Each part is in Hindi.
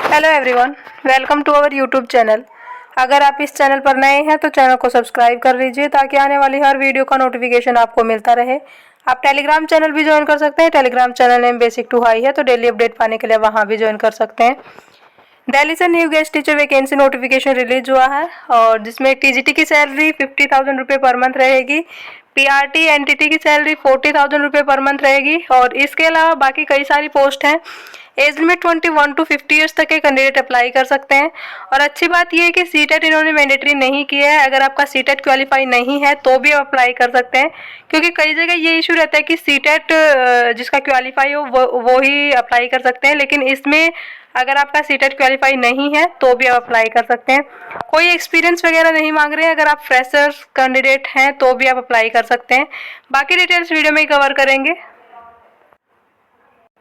Hello everyone, welcome to our YouTube channel. अगर आप इस चैनल पर नए हैं तो चैनल को सब्सक्राइब कर लीजिए ताकि आने वाली हर वीडियो का नोटिफिकेशन आपको मिलता रहे। आप टेलीग्राम चैनल भी ज्वाइन कर सकते हैं। Telegram channel name basic to high है, तो डेली अपडेट पाने के लिए वहाँ भी ज्वाइन कर सकते हैं। दिल्ली से new guest teacher vacancy notification release हुआ है और जिसमें टीजीटी की सैलरी 50,000 रुपये पर मंथ रहेगी। पीआरटी एनटीटी की सैलरी 40,000 रुपये पर मंथ रहेगी और इसके अलावा बाकी कई सारी पोस्ट हैं। एज लिमिट 21 टू 50 ईयर्स तक के कैंडिडेट अप्लाई कर सकते हैं। और अच्छी बात यह है कि सीटेट इन्होंने मैंडेटरी नहीं किया है। अगर आपका सीटेट क्वालिफाई नहीं है तो भी आप अप्लाई कर सकते हैं, क्योंकि कई जगह ये इशू रहता है कि सीटेट जिसका क्वालिफाई हो वो ही अप्लाई कर सकते हैं, लेकिन इसमें अगर आपका सीटेट क्वालिफाई नहीं है तो भी आप अप्लाई कर सकते हैं। कोई एक्सपीरियंस वगैरह नहीं मांग रहे हैं। अगर आप फ्रेशर कैंडिडेट हैं तो भी आप अप्लाई कर सकते हैं। बाकी डिटेल्स वीडियो में ही कवर करेंगे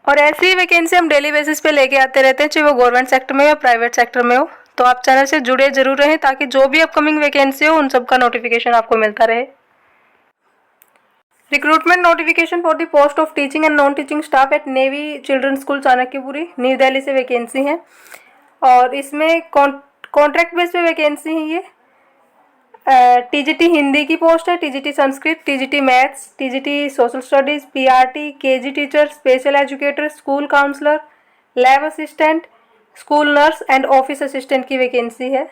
और ऐसी वैकेंसी हम डेली बेसिस पे लेके आते रहते हैं, चाहे वो गवर्नमेंट सेक्टर में हो या प्राइवेट सेक्टर में हो। तो आप चैनल से जुड़े जरूर रहें ताकि जो भी अपकमिंग वैकेंसी हो उन सब का नोटिफिकेशन आपको मिलता रहे। Recruitment notification for the post of teaching and non teaching staff at navy children school Chanakyapuri, new Delhi से वैकेंसी है और इसमें कॉन्ट्रैक्ट बेस पे वैकेंसी है। ये टीजीटी हिंदी की पोस्ट है, TGT Sanskrit, TGT maths, TGT social studies, PRT, KG teacher, special educator, school counsellor, lab assistant, school nurse and office assistant की वैकेंसी है।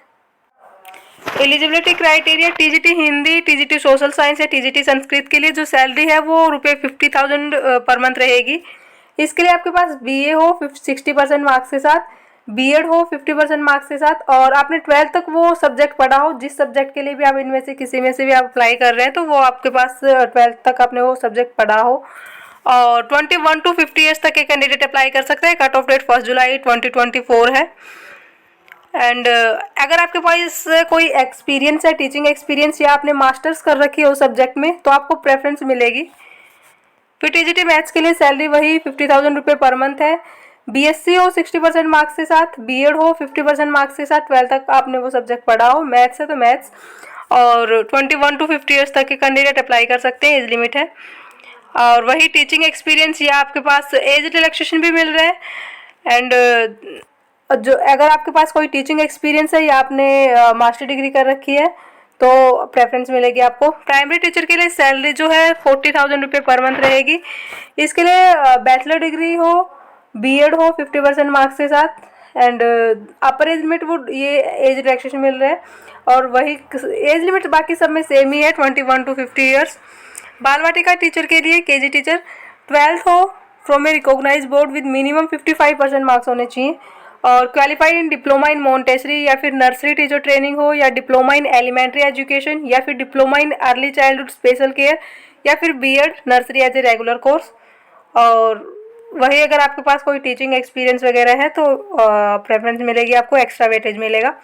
Eligibility criteria TGT Hindi, TGT social science या टीजीटी संस्कृत के लिए जो सैलरी है वो ₹50,000 पर मंथ रहेगी। इसके लिए आपके पास बीए हो 60% मार्क्स के साथ, बीएड हो 50% मार्क्स के साथ और आपने 12th तक वो सब्जेक्ट पढ़ा हो। जिस सब्जेक्ट के लिए भी आप इनमें से किसी में से भी आप अप्लाई कर रहे हैं तो वो आपके पास 12th तक आपने वो सब्जेक्ट पढ़ा हो। और 21 टू 50 ईयर्स तक के कैंडिडेट अप्लाई कर सकते हैं। कट ऑफ डेट 1 जुलाई 2024 है। एंड अगर आपके पास कोई एक्सपीरियंस है, टीचिंग एक्सपीरियंस या आपने मास्टर्स कर रखी है उस सब्जेक्ट में, तो आपको प्रेफरेंस मिलेगी। फिर टीजीटी मैथ्स के लिए सैलरी वही 50,000 रुपये पर मंथ है। बीएससी हो 60% मार्क्स के साथ, बीएड हो 50% मार्क्स के साथ, 12th तक आपने वो सब्जेक्ट पढ़ा हो। मैथ्स है तो मैथ्स और 21 टू 50 ईयर्स तक के कैंडिडेट अप्लाई कर सकते हैं। एज लिमिट है और वही टीचिंग एक्सपीरियंस या आपके पास एज रिलैक्सेशन भी मिल रहा है। एंड जो अगर आपके पास कोई टीचिंग एक्सपीरियंस है या आपने मास्टर डिग्री कर रखी है तो प्रेफरेंस मिलेगी आपको। प्राइमरी टीचर के लिए सैलरी जो है 40,000 रुपये पर मंथ रहेगी। इसके लिए बैचलर डिग्री हो, बीएड हो 50% मार्क्स के साथ एंड अपर एज लिमिट वो ये एज रिलैक्सेशन मिल रहा है और वही एज लिमिट बाकी सब में सेम ही है 21 टू 50 ईयर्स। बाल वाटिका टीचर के लिए केजी टीचर 12th हो from a recognise board with minimum 55% marks होने चाहिए और qualified in diploma in Montessori या फिर नर्सरी टीचर ट्रेनिंग हो या डिप्लोमा इन एलिमेंट्री एजुकेशन या फिर diploma in early childhood special care या फिर BEd nursery as a regular course. और वही अगर आपके पास कोई टीचिंग एक्सपीरियंस वगैरह है तो प्रेफरेंस मिलेगी आपको, एक्स्ट्रा वेटेज मिलेगा।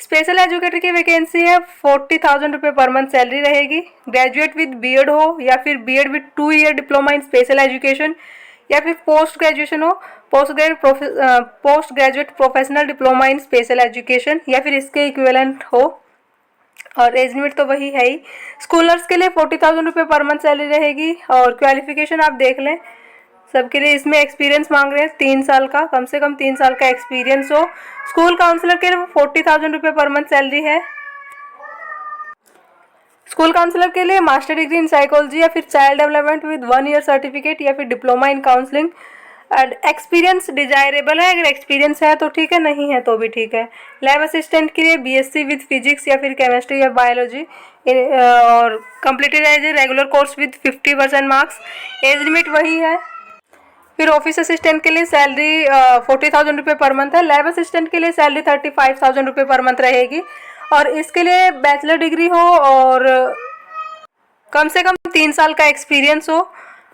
स्पेशल एजुकेटर की वैकेंसी है 40,000 रुपये पर मंथ सैलरी रहेगी। ग्रेजुएट विद बीएड हो या फिर BEd with 2 year diploma in special education या फिर पोस्ट ग्रेजुएशन हो, post graduate professional diploma in special education या फिर इसके इक्विवेलेंट हो और एज लिमिट तो वही है ही। स्कूलर्स के लिए 40,000 रुपये पर मंथ सैलरी रहेगी और क्वालिफिकेशन आप देख लें सबके लिए। इसमें एक्सपीरियंस मांग रहे हैं 3 साल का, कम से कम 3 साल का एक्सपीरियंस हो। स्कूल काउंसलर के लिए 40,000 रुपये पर मंथ सैलरी है। स्कूल काउंसलर के लिए मास्टर डिग्री इन साइकोलॉजी या फिर child development with 1 year certificate या फिर डिप्लोमा इन काउंसलिंग। एक्सपीरियंस डिजायरेबल है, अगर एक्सपीरियंस है तो ठीक है, नहीं है तो भी ठीक है। लैब असिस्टेंट के लिए बीएससी विद फिजिक्स या फिर केमिस्ट्री या बायोलॉजी और completed as a regular course with 50% marks. Age limit वही है। फिर ऑफिस असिस्टेंट के लिए सैलरी 40,000 रुपये पर मंथ है। लैब असिस्टेंट के लिए सैलरी 35,000 रुपये पर मंथ रहेगी और इसके लिए बैचलर डिग्री हो और कम से कम 3 साल का एक्सपीरियंस हो।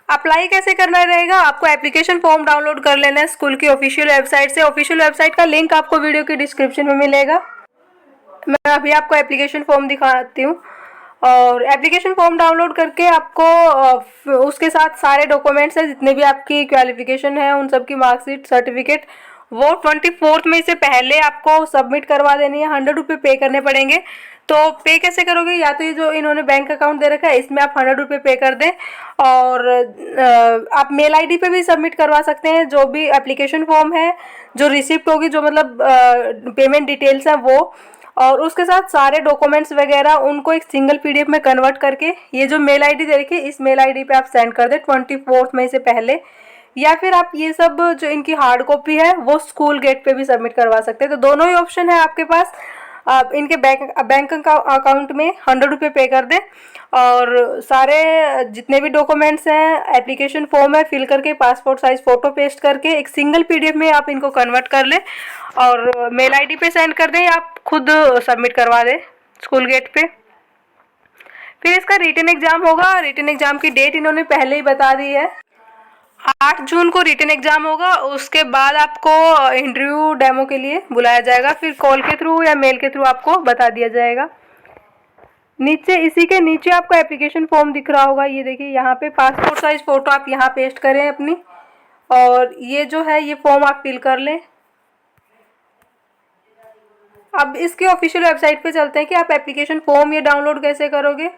अप्लाई कैसे करना रहेगा, आपको एप्लीकेशन फॉर्म डाउनलोड कर लेना है स्कूल की ऑफिशियल वेबसाइट से। ऑफिशियल वेबसाइट का लिंक आपको वीडियो की डिस्क्रिप्शन में मिलेगा। मैं अभी आपको एप्लीकेशन फॉर्म दिखाती हूँ और एप्लीकेशन फॉर्म डाउनलोड करके आपको उसके साथ सारे डॉक्यूमेंट्स हैं, जितने भी आपकी क्वालिफिकेशन है उन सब की मार्कशीट, सर्टिफिकेट, वो 24 मई से पहले आपको सबमिट करवा देनी है। 100 रुपये पे करने पड़ेंगे। तो पे कैसे करोगे, या तो ये जो इन्होंने बैंक अकाउंट दे रखा है इसमें आप 100 रुपये पे कर दें और आप मेल आईडी पे भी सबमिट करवा सकते हैं। जो भी एप्लीकेशन फॉर्म है जो रिसिप्ट होगी, जो मतलब पेमेंट डिटेल्स हैं वो, और उसके साथ सारे डॉक्यूमेंट्स वगैरह उनको एक सिंगल पीडीएफ में कन्वर्ट करके ये जो मेल आईडी दे रखी है इस मेल आईडी पे आप सेंड कर दें 24 मई से पहले। या फिर आप ये सब जो इनकी हार्ड कॉपी है वो स्कूल गेट पे भी सबमिट करवा सकते हैं। तो दोनों ही ऑप्शन है आपके पास। आप इनके बैंक अकाउंट में 100 रुपये पे कर दें और सारे जितने भी डॉक्यूमेंट्स हैं, एप्लीकेशन फॉर्म है, फिल करके पासपोर्ट साइज फ़ोटो पेस्ट करके एक सिंगल पीडीएफ में आप इनको कन्वर्ट कर लें और मेल आईडी पे सेंड कर दें या आप खुद सबमिट करवा दें स्कूल गेट पे। फिर इसका रिटन एग्ज़ाम होगा। रिटन एग्ज़ाम की डेट इन्होंने पहले ही बता दी है, 8 जून को रिटन एग्ज़ाम होगा। उसके बाद आपको इंटरव्यू डेमो के लिए बुलाया जाएगा, फिर कॉल के थ्रू या मेल के थ्रू आपको बता दिया जाएगा। नीचे इसी के नीचे आपको एप्लीकेशन फॉर्म दिख रहा होगा, ये देखिए यहाँ पे पासपोर्ट साइज फ़ोटो आप यहाँ पेस्ट करें अपनी, और ये जो है ये फॉर्म आप फिल कर लें। अब इसके ऑफिशियल वेबसाइट पे चलते हैं कि आप एप्लीकेशन फॉर्म ये डाउनलोड कैसे करोगे।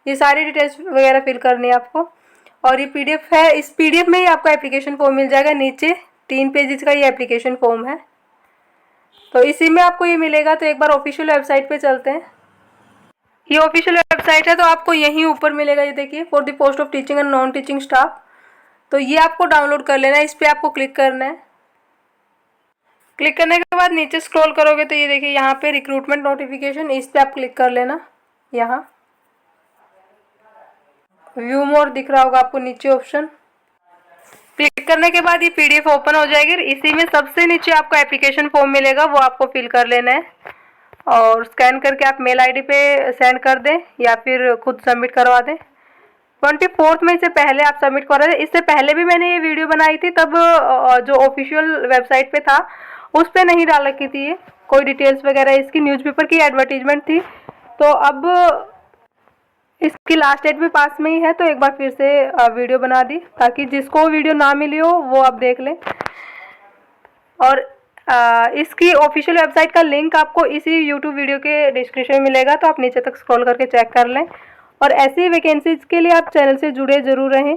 ये सारी डिटेल्स वगैरह फिल करनी है आपको, और ये पीडीएफ है, इस पीडीएफ में ही आपको एप्लीकेशन फॉर्म मिल जाएगा। नीचे 3 पेजेस का ये एप्लीकेशन फॉर्म है, तो इसी में आपको ये मिलेगा। तो एक बार ऑफिशियल वेबसाइट पे चलते हैं। ये ऑफिशियल वेबसाइट है, तो आपको यहीं ऊपर मिलेगा, ये देखिए, for the post of teaching and non teaching staff. तो ये आपको डाउनलोड कर लेना है, इस पर आपको क्लिक करना है। क्लिक करने के बाद नीचे स्क्रॉल करोगे तो ये देखिए यहाँ पे रिक्रूटमेंट नोटिफिकेशन, इस पर आप क्लिक कर लेना। यहाँ व्यू मोर दिख रहा होगा आपको नीचे ऑप्शन, क्लिक करने के बाद ये पीडीएफ ओपन हो जाएगी। इसी में सबसे नीचे आपको एप्लीकेशन फॉर्म मिलेगा, वो आपको फिल कर लेना है और स्कैन करके आप मेल आईडी पे सेंड कर दें या फिर खुद सबमिट करवा दें। 24 मई से पहले आप सबमिट करवा दें। इससे पहले भी मैंने ये वीडियो बनाई थी, तब जो ऑफिशियल वेबसाइट पे था उस पर नहीं डाल रखी थी ये कोई डिटेल्स वगैरह, इसकी न्यूज़पेपर की एडवर्टीजमेंट थी। तो अब इसकी लास्ट डेट भी पास में ही है, तो एक बार फिर से वीडियो बना दी ताकि जिसको वीडियो ना मिली हो वो आप देख लें। और इसकी ऑफिशियल वेबसाइट का लिंक आपको इसी यूट्यूब वीडियो के डिस्क्रिप्शन में मिलेगा, तो आप नीचे तक स्क्रॉल करके चेक कर लें। और ऐसी वैकेंसीज के लिए आप चैनल से जुड़े ज़रूर रहें।